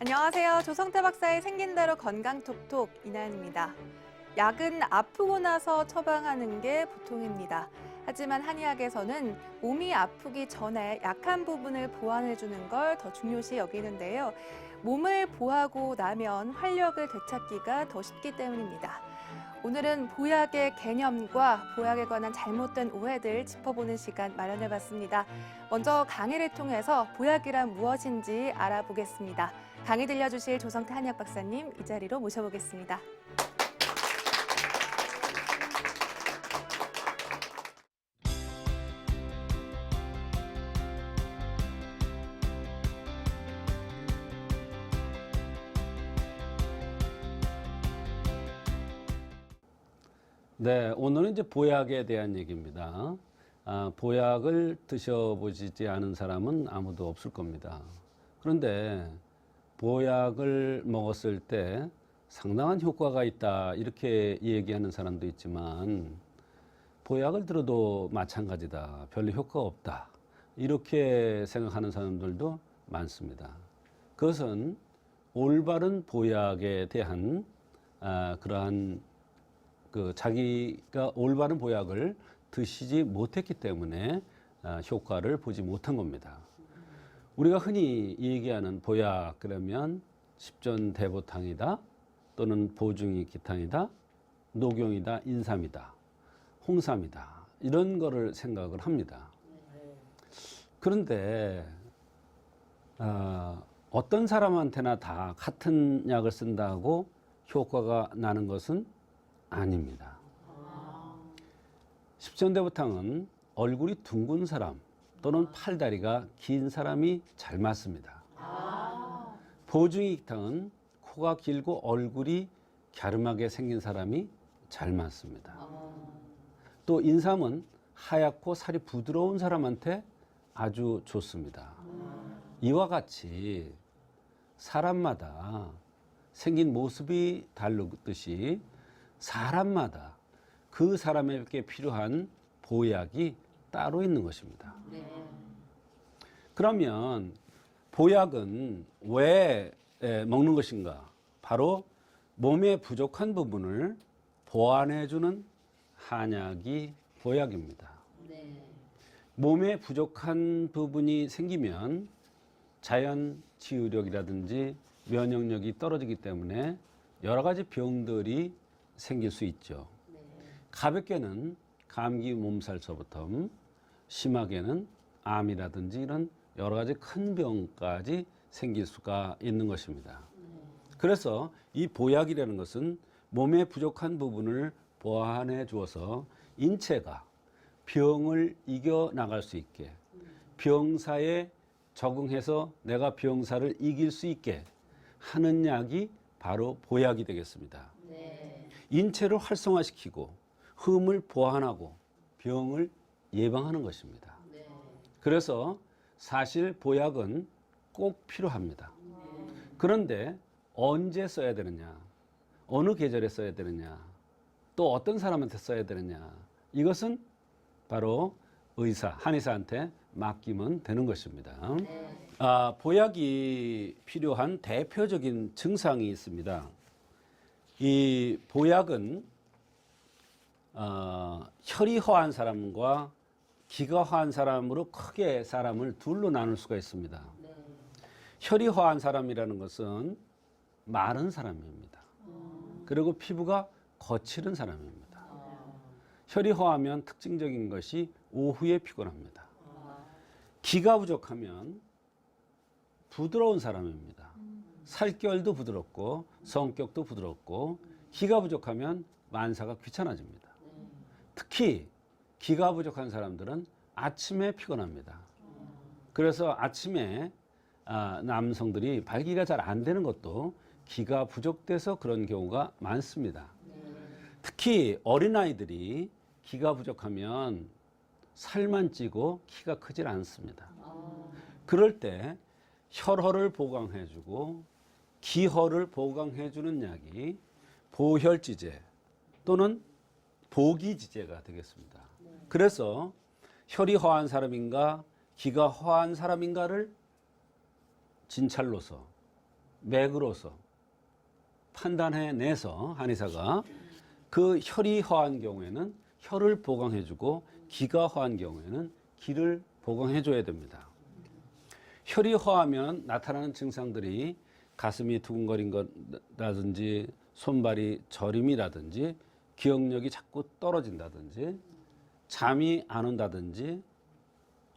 안녕하세요. 조성태 박사의 생긴 대로 건강 톡톡 이나연입니다. 약은 아프고 나서 처방하는 게 보통입니다. 하지만 한의학에서는 몸이 아프기 전에 약한 부분을 보완해주는 걸 더 중요시 여기는데요. 몸을 보하고 나면 활력을 되찾기가 더 쉽기 때문입니다. 오늘은 보약의 개념과 보약에 관한 잘못된 오해들 짚어보는 시간 마련해봤습니다. 먼저 강의를 통해서 보약이란 무엇인지 알아보겠습니다. 강의 들려주실 조성태 한의학 박사님 이 자리로 모셔보겠습니다. 네, 오늘은 이제 보약에 대한 얘기입니다. 보약을 드셔보시지 않은 사람은 아무도 없을 겁니다. 그런데 보약을 먹었을 때 상당한 효과가 있다 이렇게 얘기하는 사람도 있지만 보약을 들어도 마찬가지다, 별로 효과가 없다 이렇게 생각하는 사람들도 많습니다. 그것은 올바른 보약에 대한 그러한 자기가 올바른 보약을 드시지 못했기 때문에 효과를 보지 못한 겁니다. 우리가 흔히 얘기하는 보약 그러면 십전대보탕이다, 또는 보중이 기탕이다, 녹용이다, 인삼이다, 홍삼이다 이런 거를 생각을 합니다. 그런데 어떤 사람한테나 다 같은 약을 쓴다고 효과가 나는 것은 아닙니다. 십전대보탕은 얼굴이 둥근 사람 또는 팔다리가 긴 사람이 잘 맞습니다. 보중이기탕은 코가 길고 얼굴이 갸름하게 생긴 사람이 잘 맞습니다. 또 인삼은 하얗고 살이 부드러운 사람한테 아주 좋습니다. 이와 같이 사람마다 생긴 모습이 다르듯이 사람마다 그 사람에게 필요한 보약이 따로 있는 것입니다. 그러면 보약은 왜 먹는 것인가? 바로 몸에 부족한 부분을 보완해주는 한약이 보약입니다. 몸에 부족한 부분이 생기면 자연 치유력이라든지 면역력이 떨어지기 때문에 여러 가지 병들이 생길 수 있죠. 가볍게는 감기 몸살서부터 심하게는 암이라든지 이런 여러 가지 큰 병까지 생길 수가 있는 것입니다. 그래서 이 보약이라는 것은 몸에 부족한 부분을 보완해 주어서 인체가 병을 이겨나갈 수 있게, 병사에 적응해서 내가 병사를 이길 수 있게 하는 약이 바로 보약이 되겠습니다. 인체를 활성화시키고 흠을 보완하고 병을 예방하는 것입니다. 그래서 사실 보약은 꼭 필요합니다. 그런데 언제 써야 되느냐, 어느 계절에 써야 되느냐, 또 어떤 사람한테 써야 되느냐, 이것은 바로 한의사한테 맡기면 되는 것입니다. 보약이 필요한 대표적인 증상이 있습니다. 이 보약은 혈이 허한 사람과 기가 허한 사람으로 크게 사람을 둘로 나눌 수가 있습니다. 혈이 허한 사람이라는 것은 마른 사람입니다. 그리고 피부가 거칠은 사람입니다. 혈이 허하면 특징적인 것이 오후에 피곤합니다. 기가 부족하면 부드러운 사람입니다. 살결도 부드럽고 성격도 부드럽고, 기가 부족하면 만사가 귀찮아집니다. 특히 기가 부족한 사람들은 아침에 피곤합니다. 그래서 아침에 남성들이 발기가 잘 안 되는 것도 기가 부족돼서 그런 경우가 많습니다. 특히 어린아이들이 기가 부족하면 살만 찌고 키가 크질 않습니다. 그럴 때 혈허를 보강해주고 기허를 보강해주는 약이 보혈지제 또는 보기지제가 되겠습니다. 그래서 혈이 허한 사람인가 기가 허한 사람인가를 진찰로서 맥으로서 판단해내서 한의사가 그 혈이 허한 경우에는 혈을 보강해주고 기가 허한 경우에는 기를 보강해줘야 됩니다. 혈이 허하면 나타나는 증상들이 가슴이 두근거린 것라든지 손발이 저림이라든지 기억력이 자꾸 떨어진다든지 잠이 안 온다든지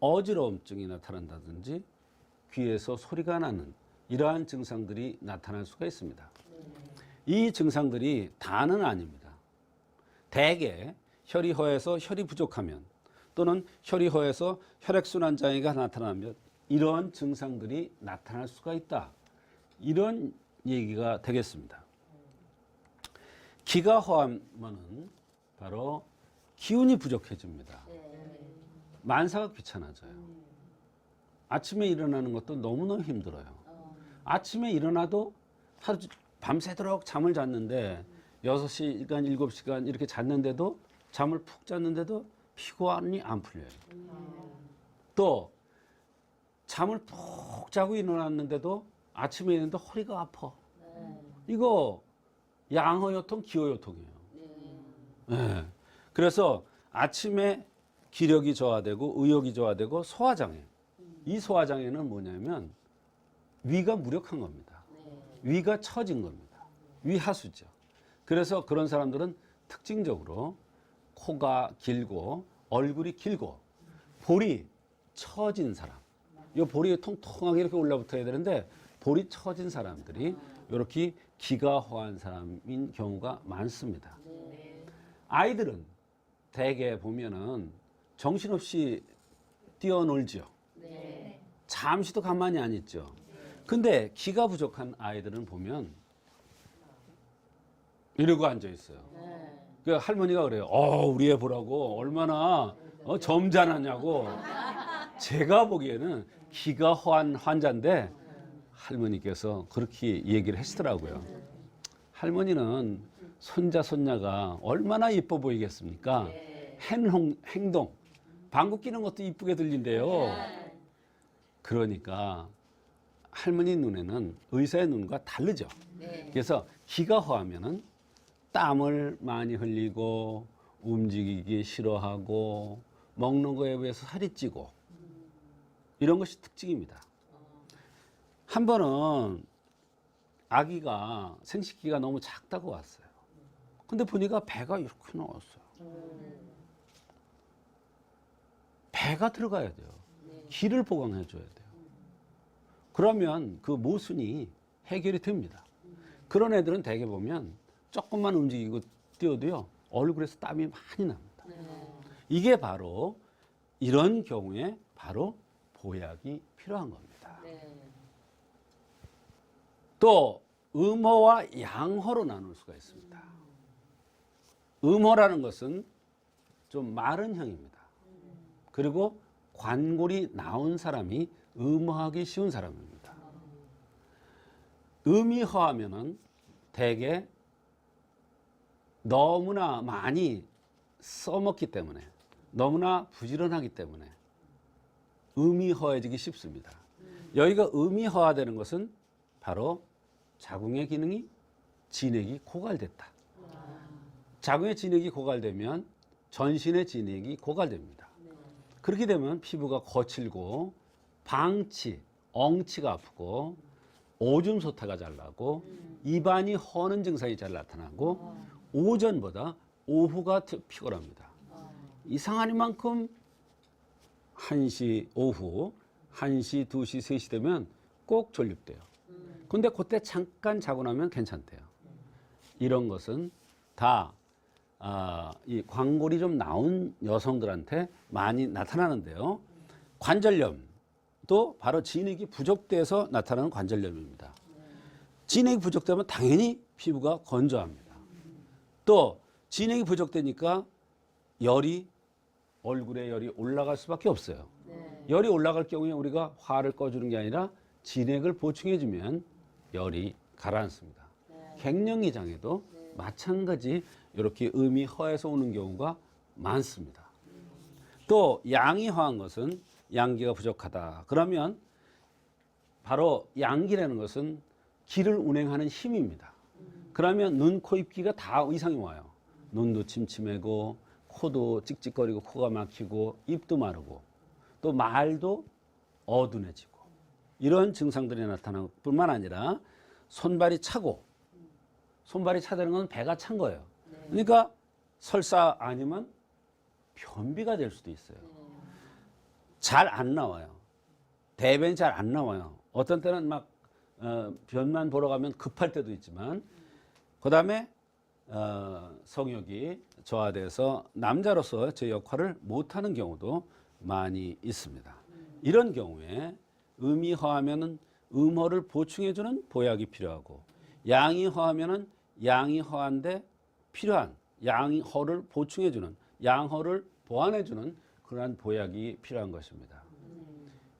어지러움증이 나타난다든지 귀에서 소리가 나는 이러한 증상들이 나타날 수가 있습니다. 이 증상들이 다는 아닙니다. 대개 혈이 허해서 혈이 부족하면 또는 혈이 허해서 혈액순환 장애가 나타나면 이런 증상들이 나타날 수가 있다. 이런 얘기가 되겠습니다. 기가 허하면은 바로 기운이 부족해집니다. 만사가 귀찮아져요. 아침에 일어나는 것도 너무너무 힘들어요. 아침에 일어나도 하루 밤새도록 잠을 잤는데 6시간, 7시간 이렇게 잤는데도 잠을 푹 잤는데도 피곤이 안 풀려요. 또 잠을 푹 자고 일어났는데도 아침에 일어났는데 허리가 아파. 이거 양허요통, 기호요통이에요. 네. 그래서 아침에 기력이 저하되고 의욕이 저하되고 소화장애. 이 소화장애는 뭐냐면 위가 무력한 겁니다. 위가 처진 겁니다. 위하수죠. 그래서 그런 사람들은 특징적으로 코가 길고 얼굴이 길고 볼이 처진 사람. 이 볼이 통통하게 이렇게 올라붙어야 되는데 볼이 처진 사람들이 이렇게 기가 허한 사람인 경우가 많습니다. 아이들은 대개 보면은 정신없이 뛰어놀죠. 잠시도 가만히 안 있죠. 근데 기가 부족한 아이들은 보면 이러고 앉아 있어요. 그 할머니가 그래요. 우리 애 보라고 얼마나 점잖았냐고. 제가 보기에는 기가 허한 환자인데 할머니께서 그렇게 얘기를 하시더라고요. 할머니는 손자 손녀가 얼마나 이뻐 보이겠습니까? 행동, 방귀 뀌는 것도 이쁘게 들린대요. 그러니까 할머니 눈에는 의사의 눈과 다르죠. 그래서 기가 허하면은 땀을 많이 흘리고 움직이기 싫어하고 먹는 거에 비해서 살이 찌고 이런 것이 특징입니다. 한 번은 아기가 생식기가 너무 작다고 왔어요. 근데 보니까 배가 이렇게 나왔어요. 배가 들어가야 돼요. 기를 보강해 줘야 돼요. 그러면 그 모순이 해결이 됩니다. 그런 애들은 대개 보면 조금만 움직이고 뛰어도요 얼굴에서 땀이 많이 납니다. 이게 바로 이런 경우에 바로 보약이 필요한 겁니다. 또 음허와 양허로 나눌 수가 있습니다. 음허라는 것은 좀 마른 형입니다. 그리고 관골이 나온 사람이 음허하기 쉬운 사람입니다. 음이 허하면은 대개 너무나 많이 써먹기 때문에 너무나 부지런하기 때문에 음이 허해지기 쉽습니다. 여기가 음이 허화되는 것은 바로 자궁의 기능이 진액이 고갈됐다. 자궁의 진액이 고갈되면 전신의 진액이 고갈됩니다. 그렇게 되면 피부가 거칠고 방치, 엉치가 아프고 오줌 소타가 잘 나고 입안이 허는 증상이 잘 나타나고 오전보다 오후가 피곤합니다. 이상한 만큼 1시 오후 1시, 2시, 3시 되면 꼭 졸립대요. 근데 그때 잠깐 자고 나면 괜찮대요. 이런 것은 다 이 광골이 좀 나온 여성들한테 많이 나타나는데요. 관절염도 바로 진액이 부족돼서 나타나는 관절염입니다. 진액이 부족되면 당연히 피부가 건조합니다. 또 진액이 부족되니까 얼굴에 열이 올라갈 수밖에 없어요. 열이 올라갈 경우에 우리가 화를 꺼주는 게 아니라 진액을 보충해주면 열이 가라앉습니다. 갱년기 장애도 마찬가지 이렇게 음이 허해서 오는 경우가 많습니다. 또 양이 허한 것은 양기가 부족하다. 그러면 바로 양기라는 것은 기를 운행하는 힘입니다. 그러면 눈, 코, 입, 귀가 다 이상이 와요. 눈도 침침하고 코도 찍찍거리고 코가 막히고 입도 마르고 또 말도 어둔해지고 이런 증상들이 나타날 뿐만 아니라 손발이 차고 손발이 차다는 건 배가 찬 거예요. 그러니까 설사 아니면 변비가 될 수도 있어요. 잘 안 나와요. 대변이 잘 안 나와요. 어떤 때는 막 변만 보러 가면 급할 때도 있지만 그다음에 성욕이 저하돼서 남자로서 제 역할을 못하는 경우도 많이 있습니다. 이런 경우에 음이 허하면은 음허를 보충해주는 보약이 필요하고 양이 허하면은 양이 허한데 필요한 양허를 보충해주는 양허를 보완해주는 그러한 보약이 필요한 것입니다.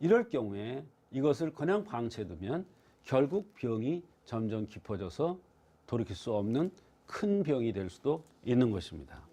이럴 경우에 이것을 그냥 방치해두면 결국 병이 점점 깊어져서 돌이킬 수 없는 큰 병이 될 수도 있는 것입니다.